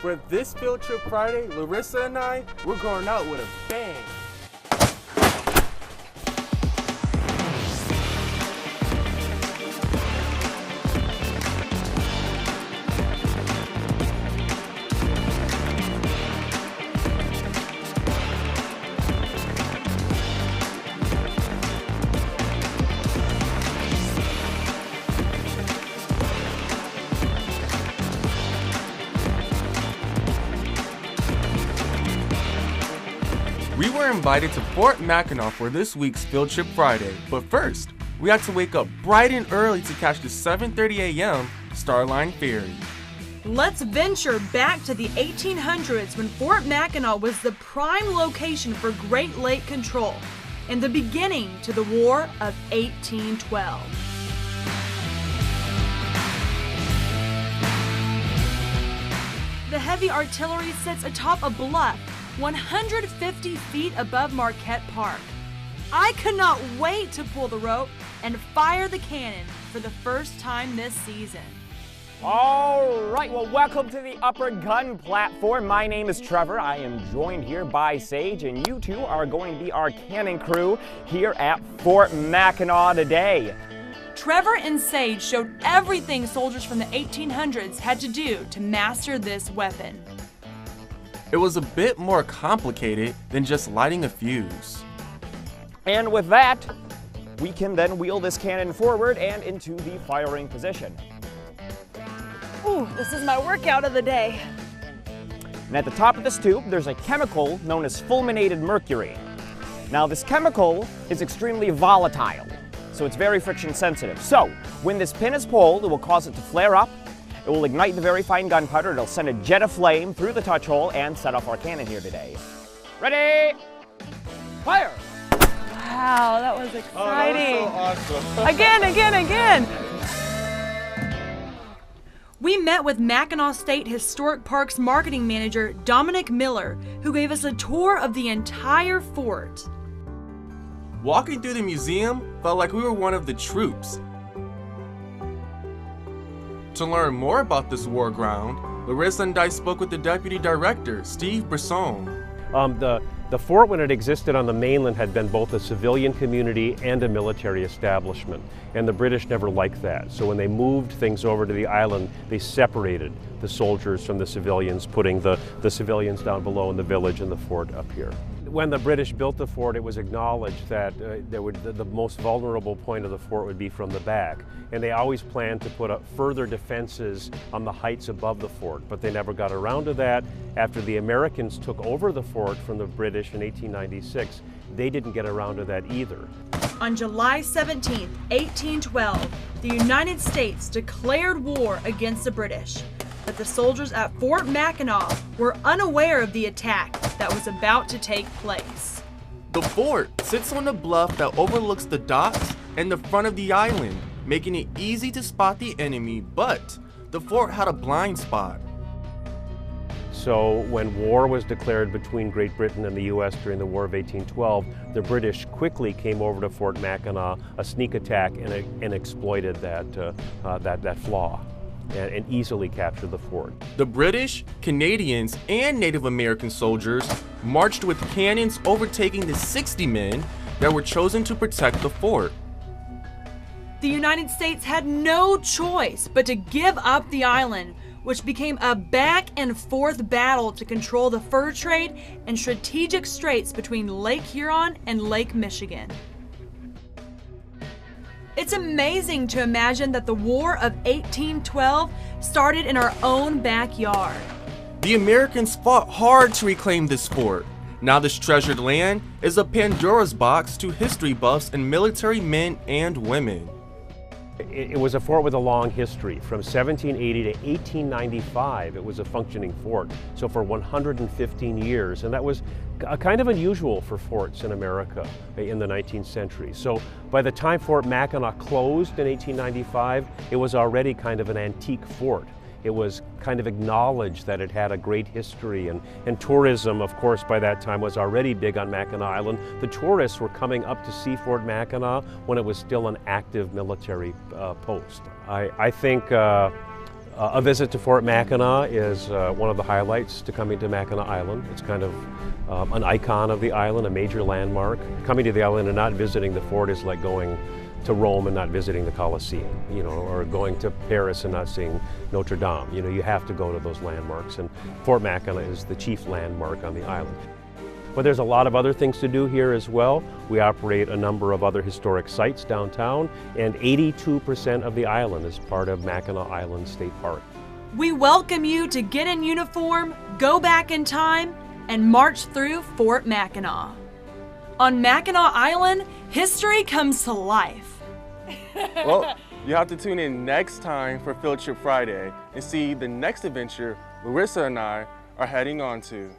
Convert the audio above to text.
For this Field Trip Friday, Larissa and I, we're going out with a bang. We were invited to Fort Mackinac for this week's Field Trip Friday, but first, we had to wake up bright and early to catch the 7:30 a.m. Starline Ferry. Let's venture back to the 1800s when Fort Mackinac was the prime location for Great Lake control and the beginning to the War of 1812. The heavy artillery sits atop a bluff 150 feet above Marquette Park. I could not wait to pull the rope and fire the cannon for the first time this season. All right, well, welcome to the Upper Gun Platform. My name is Trevor. I am joined here by Sage, and you two are going to be our cannon crew here at Fort Mackinac today. Trevor and Sage showed everything soldiers from the 1800s had to do to master this weapon. It was a bit more complicated than just lighting a fuse. And with that, we can then wheel this cannon forward and into the firing position. Ooh, this is my workout of the day. And at the top of this tube, there's a chemical known as fulminated mercury. Now, this chemical is extremely volatile, so it's very friction sensitive. So, when this pin is pulled, it will cause it to flare up. It will ignite the very fine gunpowder. It'll send a jet of flame through the touch hole and set off our cannon here today. Ready? Fire! Wow, that was exciting. Oh, that was so awesome. Again. We met with Mackinac State Historic Parks marketing manager Dominic Miller, who gave us a tour of the entire fort. Walking through the museum felt like we were one of the troops. To learn more about this war ground, Larissa and I spoke with the Deputy Director, Steve Brisson. The fort, when it existed on the mainland, had been both a civilian community and a military establishment, and the British never liked that. So when they moved things over to the island, they separated the soldiers from the civilians, putting the civilians down below in the village and the fort up here. When the British built the fort, it was acknowledged that the most vulnerable point of the fort would be from the back. And they always planned to put up further defenses on the heights above the fort, but they never got around to that. After the Americans took over the fort from the British in 1896, they didn't get around to that either. On July 17, 1812, the United States declared war against the British. But the soldiers at Fort Mackinac were unaware of the attack that was about to take place. The fort sits on a bluff that overlooks the docks and the front of the island, making it easy to spot the enemy, but the fort had a blind spot. So when war was declared between Great Britain and the U.S. during the War of 1812, the British quickly came over to Fort Mackinac, a sneak attack, and exploited that flaw. And easily capture the fort. The British, Canadians, and Native American soldiers marched with cannons, overtaking the 60 men that were chosen to protect the fort. The United States had no choice but to give up the island, which became a back and forth battle to control the fur trade and strategic straits between Lake Huron and Lake Michigan. It's amazing to imagine that the War of 1812 started in our own backyard. The Americans fought hard to reclaim this fort. Now this treasured land is a Pandora's box to history buffs and military men and women. It was a fort with a long history. From 1780 to 1895, it was a functioning fort. So for 115 years, and that was kind of unusual for forts in America in the 19th century. So by the time Fort Mackinac closed in 1895, it was already kind of an antique fort. It was kind of acknowledged that it had a great history, and tourism, of course, by that time was already big on Mackinac Island. The tourists were coming up to see Fort Mackinac when it was still an active military post. I think A visit to Fort Mackinac is one of the highlights to coming to Mackinac Island. It's kind of an icon of the island, a major landmark. Coming to the island and not visiting the fort is like going to Rome and not visiting the Colosseum, or going to Paris and not seeing Notre Dame. You have to go to those landmarks, and Fort Mackinac is the chief landmark on the island. But there's a lot of other things to do here as well. We operate a number of other historic sites downtown, and 82% of the island is part of Mackinac Island State Park. We welcome you to get in uniform, go back in time, and march through Fort Mackinac. On Mackinac Island, history comes to life. Well, you have to tune in next time for Field Trip Friday and see the next adventure Larissa and I are heading on to.